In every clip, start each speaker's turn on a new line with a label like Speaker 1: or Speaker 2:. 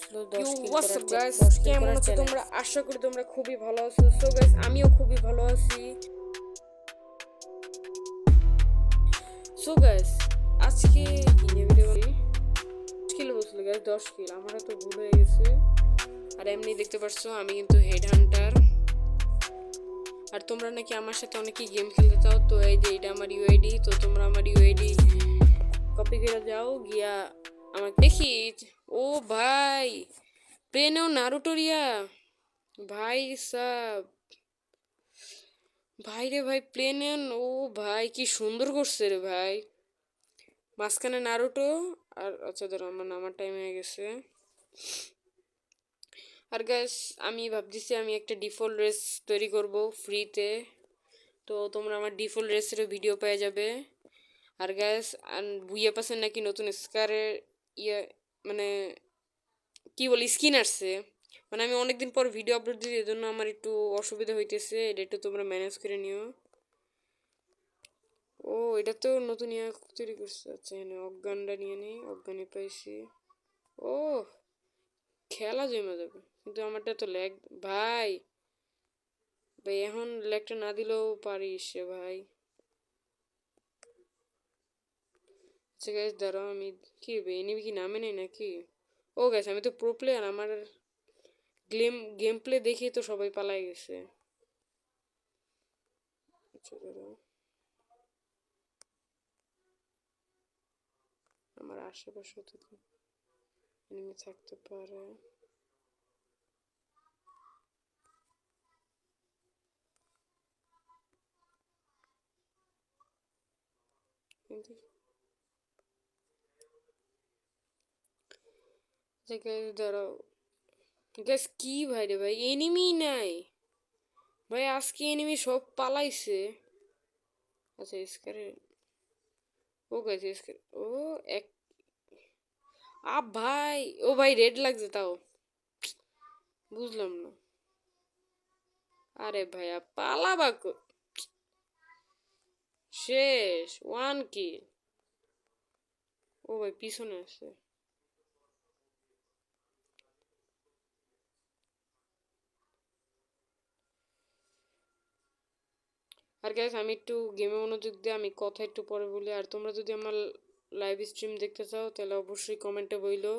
Speaker 1: বলছিল 10 কিল করার
Speaker 2: WhatsApp guys,
Speaker 1: 10 কিল
Speaker 2: কেমন
Speaker 1: করার
Speaker 2: আছো
Speaker 1: চ্যালেঞ্জ।
Speaker 2: তোমরা? আশা করি তোমরা খুবই ভালো আছো। সো গাইস, আমিও খুবই ভালো আছি। সো গাইস, আজকে কি নিয়ে ভিডিও করি? 10 কিল বলছিল গাইস, 10 কিল। আমারও তো ভুল হয়ে গেছে। আর এমনি দেখতে পারছো আমি কিন্তু হেড হান্টার। আর তোমরা নাকি আমার সাথে অনেকেই গেম খেলতে চাও, তো এই যে এটা আমার ইউআইডি। তো তোমরা আমার ইউআইডি কপি করে যাও গিয়া আমাকে দেখি। ও ভাই, প্লেনেও নারুটোরিয়া ভাই সাব, ভাই রে ভাই, প্লেনে ও ভাই কি সুন্দর করছে রে ভাই, মাঝখানে নারুটো। আর আচ্ছা ধরো আমার নামার টাইম হয়ে গেছে। আর গ্যাস, আমি ভাবতেছি আমি একটা ডিফল্ট রেস তৈরি করব ফ্রিতে। তো তোমরা আমার ডিফল্ট রেসেরও ভিডিও পেয়ে যাবে। আর গ্যাস, বুইয়া পাশে নাকি নতুন স্কারের ইয়ে, মানে কি বলি, স্কিন আসছে। মানে আমি অনেকদিন পর ভিডিও আপলোড দিই, এই জন্য আমার একটু অসুবিধা হইতেছে, এটা একটু তোমরা ম্যানেজ করে নিও। ও, এটা তো নতুন ইয়া তৈরি করছে। আচ্ছা, এখানে অজ্ঞানটা নিয়ে নেই, অজ্ঞানী পাইছি। ও, খেলা জমে যাবে, কিন্তু আমারটা তো ল্যাগ। ভাই ভাই, এখন ল্যাগটা না দিলেও পারিস রে ভাই। আচ্ছা গাইস দাঁড়াও, আমি কি এনিমি কি নামে নেই নাকি? ও গেছে, আমি তো প্রো প্লেয়ার, আমার গেম প্লে দেখেই তো সবাই পালাই গেছে। আচ্ছা দাঁড়াও, আমার আশেপাশে তো এনিমি থাকতে পারে। কিন্তু আচ্ছা গাইস দাঁড়াও, গ্যাস কি ভাই রে ভাই, এনিমি নাই ভাই, আজকে এনিমি সব পালাইছে। আচ্ছা স্কারে, ও গেছে স্কার, ও এক, ভাই, ও ভাই রেড লাগছে তাও, বুঝলাম না। আরে ভাইয়া পালাবা শেষ ওয়ান কি? ও ভাই পিছনে আছে। আর গ্যাস, আমি একটু গেমে মনোযোগ দিয়ে আমি কথা একটু পরে বলি। আর তোমরা যদি আমার লাইভ স্ট্রিম দেখতে চাও তাহলে অবশ্যই কমেন্টে বইলো।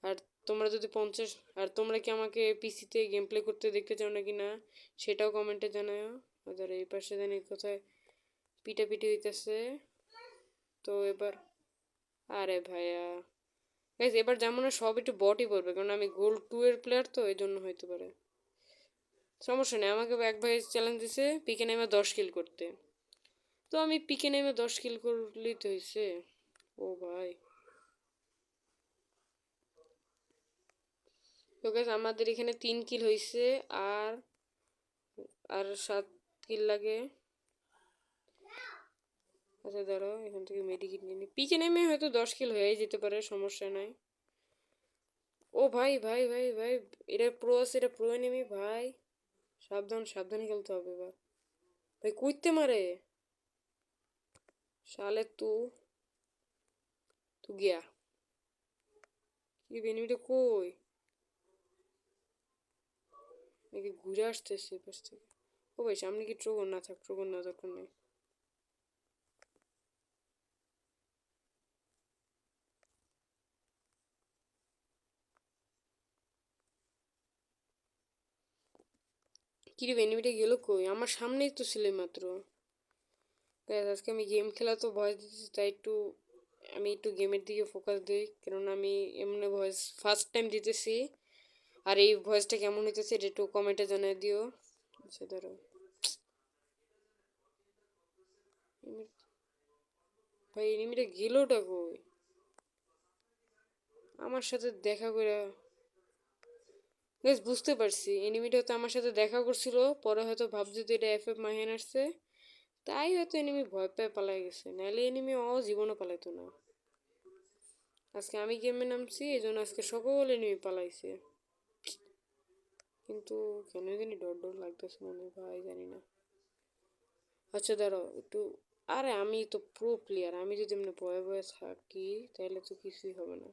Speaker 2: আর তোমরা যদি 50, আর তোমরা কি আমাকে পিসিতে গেম প্লে করতে দেখতে চাও নাকি না সেটাও কমেন্টে জানাও। আর এই পাশে জানি কোথায় পিটাপিটি হইতেছে। তো এবার, আরে ভাইয়া গাইস, এবার যেমন সব একটু বটই পড়বে, কারণ আমি গোল্ড 2 এর প্লেয়ার, তো এই জন্য হইতে পারে। সমস্যা নেই, আমাকে এক ভাই চ্যালেঞ্জ দিছে পিকে নেমে 10 কিল করতে, তো আমি পিকে নেমে 10 কিল করলেই তো হয়েছে। ও ভাই, তো গাইস আমাদের এখানে 3 কিল হয়েছে। আর আর 7 কিল লাগে। আচ্ছা দাঁড়াও, এখান থেকে মেডিকিট নিয়ে নি, পিকে নেমে হয়তো 10 কিল হয়ে যেতে পারে, সমস্যা নাই। ও ভাই ভাই ভাই ভাই, এটা প্রো আছে, এটা প্রো এনিমি ভাই, সাবধান সাবধানে খেলতে হবে এবার। ভাই কুইতে মারে শালে, তু গিয়া কি এনিমিটা কই নাকি ঘুরে আসতেছে পাশ থেকে? ও ভাই সামনে কি ট্রোগন? না থাক, ট্রোগন না, দরকার নেই। কি রে এনিমিটা গেল কই? আমার সামনেই তো ছিল মাত্র। গাইস আজকে আমি গেম খেলা তো ভয়েস দিতেছি, তাই একটু আমি একটু গেমের দিকে ফোকাস দিই, কারণ আমি এমনি ভয়েস ফার্স্ট টাইম দিতেছি। আর এই ভয়েসটা কেমন হইতেছে এটা একটু কমেন্টে জানিয়ে দিও। আচ্ছা ধরো, ভাই এনিমিটা গেলোটা কই? আমার সাথে দেখা করে, গাইস বুঝতে পারছি এনিমিটা হয়তো আমার সাথে দেখা করছিল, পরে হয়তো ভাবছি তো এটা এফএফ মাহিয়ান আসছে, তাই হয়তো এনিমি ভয় পেয়ে পালাই গেছে, নাহলে এনিমি জীবনও পালাইতো না। আজকে আমি গেমে নামছি, এই জন্য আজকে সকল এনিমি পালাইছে। কিন্তু কেন জানি ডর ডর লাগতেছে মনে, ভাই জানি না। আচ্ছা দাঁড়াও একটু, আরে আমি তো প্রো প্লেয়ার, আমি যদি এমনি ভয়ে ভয়ে থাকি তাহলে তো কিছুই হবে না।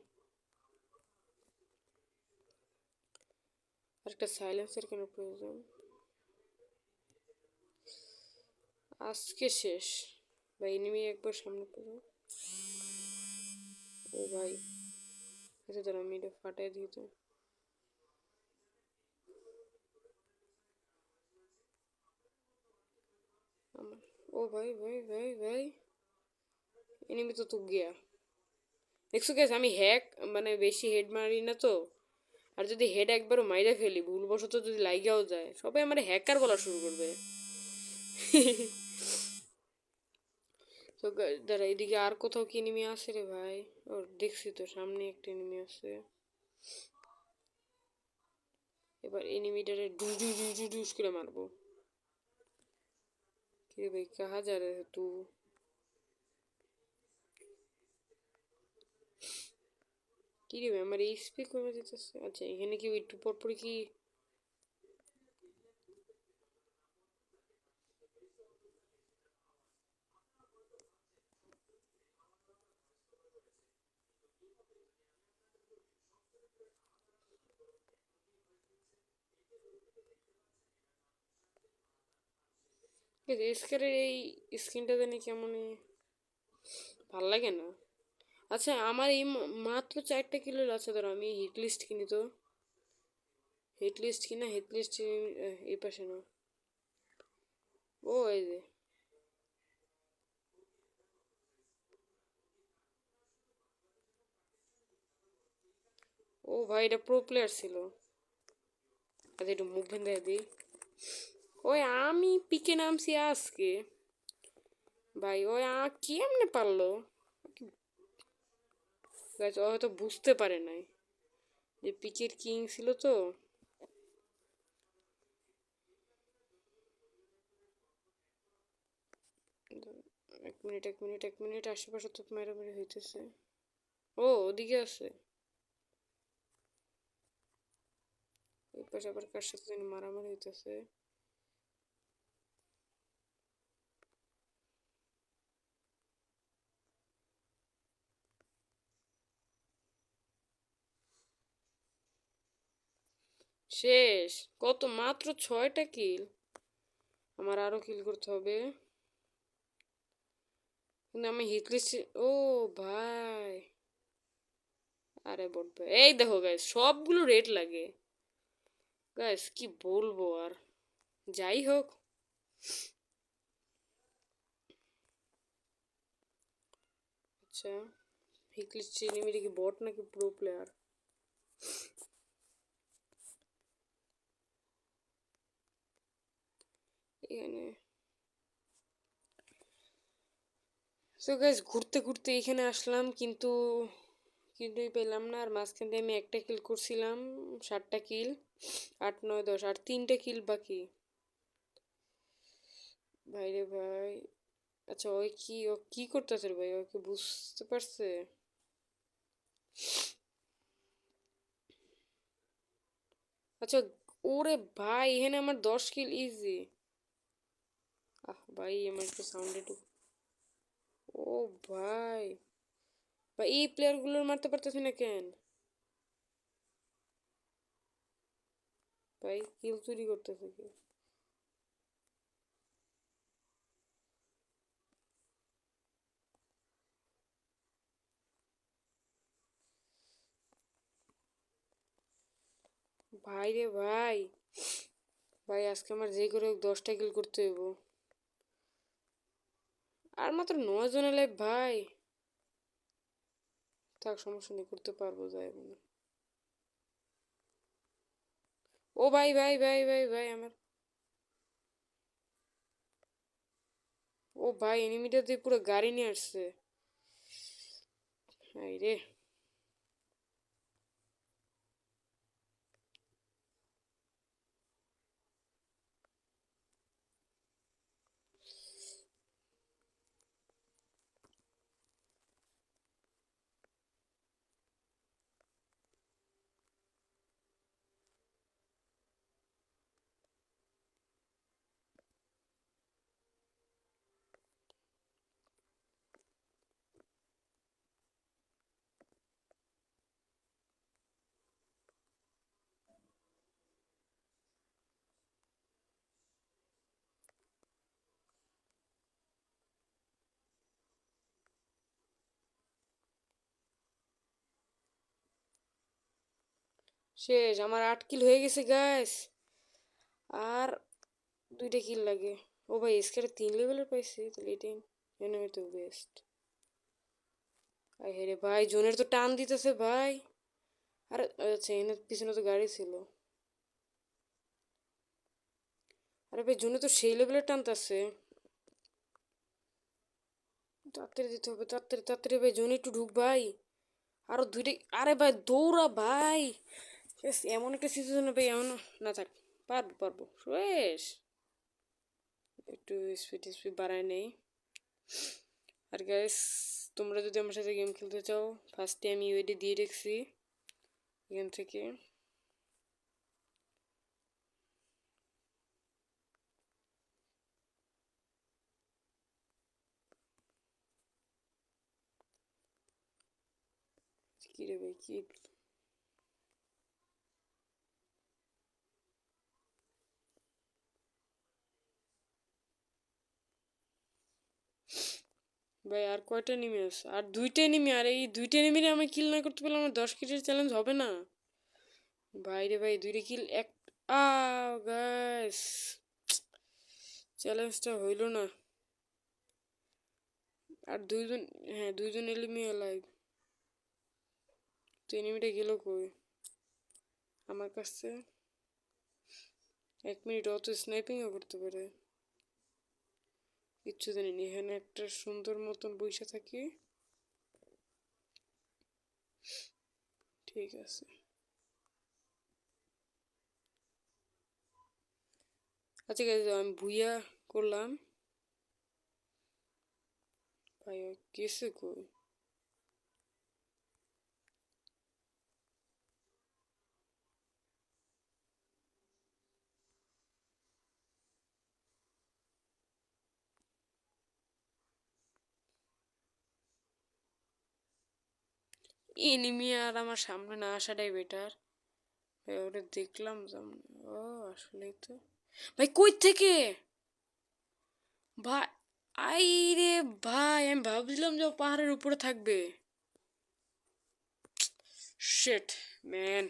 Speaker 2: আর একটা সাইলেন্সের কেন প্রয়োজন? আজকে শেষ বা এনিমি একবার সামনে পেলো। ও ভাই, আচ্ছা দাঁড়া আমি এটা ফাটাই দিই তো। আমার ও ভাই ভাই ভাই ভাই, এনিমি তো গিয়া দেখছো গেছ, আমি হ্যাক মানে বেশি হেড মারি না তো। আর যদি হেড একবারও মাইরা ফেলি ভুলবশত যদি লাইগাও যায়, সবাই আমার হ্যাকার বলা শুরু করবে। তো দাঁড়া, এদিকে আর কোথাও কি এনিমি আছে রে ভাই? ও দেখছি তো, সামনে একটা এনিমি আছে। এবার এনিমিটারে ডুস ডুস ডুস ডুস ডুস করে মারবো। কি রে ভাই, কাহা যা রে তু? কি রে ভাই, আমার এইচপি কমে যেতেছে। আচ্ছা এখানে কি একটু পর কি স্কারের এই স্কিনটা জানি কেমন ভাল লাগে না। আচ্ছা আমার এই মাত্র 4টা কিলো আছে, ধরো আমি হিট লিস্ট কিনি তো। হিট লিস্ট কিনা, হিট লিস্ট এই পাশে না। ও এই যে, ও ভাই এটা প্রো প্লেয়ার ছিল। আচ্ছা একটু মুভমেন্ট দিয়ে দিই। ওই আমি পিকে নামছি আজকে ভাই, ওই কেমনে পারলো? গাইস ও হয়তো বুঝতে পারে নাই যে পিকের কিং ছিল তো। 1 মিনিট 1 মিনিট 1 মিনিট, আশেপাশে তো মেরামেরি হইতেছে। ও ওদিকে আছে। ওই পাশে আবার কার সাথে জানি মারামারি হইতেছে। শেষ। কত, মাত্র 6টা কিল। আমার আরো কিল করতে হবে। কিন্তু আমি হিটলিস্ট, ও ভাই, আরে বট ভাই, এই দেখো গাইস সবগুলো রেড লাগে। গাইস কি বলবো আর, যাই হোক। আচ্ছা, হিটলিস্ট এনিমিটা কি বট নাকি প্রো প্লেয়ার? এখানে সো গাইস ঘুরতে ঘুরতে এখানে আসলাম, কিন্তু কিছুই পেলাম না। আর মাঝখান দিয়ে আমি একটা কিল করছিলাম, 7টা কিল, 8 9 10, আর 3টে কিল বাকি। ভাইরে ভাই, আচ্ছা ও কি করতেছে রে ভাই, ও কি বুঝতে পারছে? আচ্ছা, ওরে ভাই এখানে আমার 10 কিল ইজি। আহ ভাই আমার একটু সাউন্ড একটু, ও ভাই, ভাই এই প্লেয়ার গুলোর মারতে পারতেছি না কেন? ভাই কিল চুরি করতেছে কি? ভাই রে ভাই, ভাই আজকে আমার যে করে হোক 10টা কিল করতে হইব। আর মাত্র 9 জনের লাইফ ভাই। থাক সমস্যা নেই, করতে পারবো, যাই না। ও ভাই ভাই ভাই ভাই ভাই আমার, ও ভাই এনিমিটা দিয়ে পুরো গাড়ি নিয়ে আসছে। হাই রে। শেষ, আমার 8 কিল হয়ে গেছে গাইস। আর 2টা কিল লাগে। ও ভাই স্কের 3 লেভেলের পাইছি, তাহলে এটাই এনিমি তো বেস্ট। আই রে ভাই, জোনের তো টান দিতেছে ভাই। আরে আচ্ছা, এনের পিছনে তো গাড়ি ছিল। আরে ভাই, জোনে তো সেই লেভেলের টানতেছে। তাড়াতাড়ি দিতে হবে, তাড়াতাড়ি তাড়াতাড়ি ভাই, জোনে একটু ঢুক ভাই। আরো 2টা। আরে ভাই দৌড়া ভাই। শেষ, এমন একটা সিচুয়েশনে ভাই, এমন না থাক। পারবো পারবো শেষ। একটু স্পিড স্পিড বাড়ায় নেই। আর গাইস, তোমরা যদি আমার সাথে গেম খেলতে চাও, ফার্স্টে আমি ইউআইডি দিয়ে রেখেছি এখান থেকে। কি রে ভাই, কি ভাই, আর কয়টা এনিমি আছে? আর 2টা এনিমি, আর এই 2টা এনিমিরে আমি কিল না করতে পারলে আমার 10 কিলের চ্যালেঞ্জ হবে না। ভাই রে ভাই, 2টা কিল এক। আ গাইস, চ্যালেঞ্জটা হইল না। আর 2জন, হ্যাঁ 2জন এনিমি লাইভ। তো এনিমিটা গেল কই আমার কাছে? 1 মিনিট, অত স্নাইপিংও করতে পারে। কিচ্ছু জানি না, এখানে একটা সুন্দর মতন বইসা থাকি। ঠিক আছে। আচ্ছা গাইজ, আমি ভুইয়া করলাম। ভাই ও গেছে কই? এনিমি আর আমার সামনে না আসাটাই বেটার। ভাই ওটা দেখলাম ও, আসলেই তো। ভাই কই থেকে? ভাই, আই রে ভাই, আমি ভাবছিলাম যে ও পাহাড়ের উপরে থাকবে। Shit man.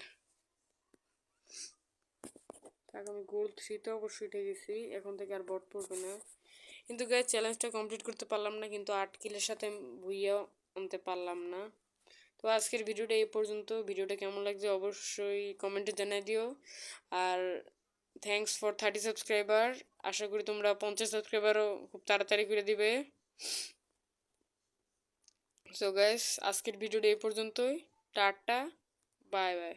Speaker 2: তাকে আমি গোল 3-তে অবশ্যই উঠে গেছি, এখন থেকে আর বট পড়বে না। কিন্তু গায়ে চ্যালেঞ্জটা কমপ্লিট করতে পারলাম না, কিন্তু 8 কিলের সাথে ভুইয়া আনতে পারলাম না। তো আজকের ভিডিওটা এই পর্যন্ত। ভিডিওটা কেমন লাগছে অবশ্যই কমেন্টে জানিয়ে দিও। আর থ্যাঙ্কস ফর 30 সাবস্ক্রাইবার। আশা করি তোমরা 50 সাবস্ক্রাইবারও খুব তাড়াতাড়ি করে দিবে। সো গাইস, আজকের ভিডিওটা এই পর্যন্তই। Tata, bye bye.